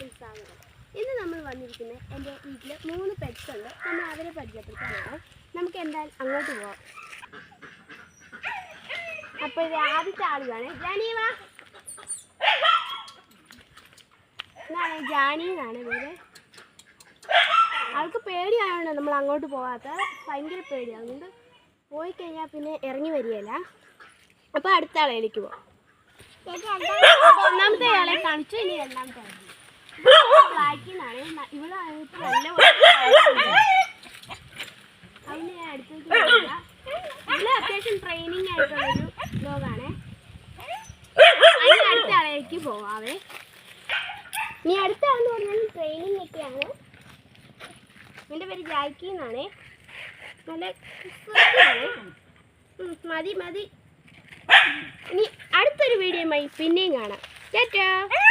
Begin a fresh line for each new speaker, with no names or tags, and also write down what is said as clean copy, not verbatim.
എല്ലാവർക്കും സ്വാഗതം. ഇന്ന് നമ്മൾ വന്നിരിക്കുന്നത് എൻ്റെ വീട്ടിൽ 3 പെറ്റ്സ് ഉണ്ട്. നമ്മൾ അവരെ പരിചയപ്പെടുത്താനാണ്. നമുക്ക് എന്തായാലും അങ്ങോട്ട് പോവാം. അപ്പോൾ ഇത് ആദ്യത്തെ ആളുകളാണ്. ജാനിവാ, ഇതാണ് ജാനി എന്നാണ് പേര്. ആൾക്ക് പേടിയായതുകൊണ്ട് നമ്മൾ അങ്ങോട്ട് പോകാത്ത, ഭയങ്കര പേടിയാണ്. അതുകൊണ്ട് പോയി കഴിഞ്ഞാൽ പിന്നെ ഇറങ്ങി വരികയില്ല. അപ്പോൾ അടുത്ത ആളേലേക്ക് പോവാം. ഒന്നാമത്തെ ആളെ കാണിച്ചു, ഇനി രണ്ടാമത്തെ ആളെ. ബ്ലാക്കിന്നാണ്. ഇവിടെ നല്ല അതിന് അടുത്തേക്ക് പോകില്ല. ഇവിടെ അത്യാവശ്യം ട്രെയിനിങ് ആയിട്ടുള്ളൊരു ഡോഗാണ്. അതിന് അടുത്ത ആളേക്ക് പോവാവേ. ഇനി അടുത്ത ആളെന്ന് പറഞ്ഞാൽ ട്രെയിനിങ് ഒക്കെയാണ്. എൻ്റെ പേര് ജാക്കി എന്നാണ്. നല്ല മതി. ഇനി അടുത്തൊരു വീഡിയോയുമായി പിന്നെയും കാണാം. ടാറ്റാ.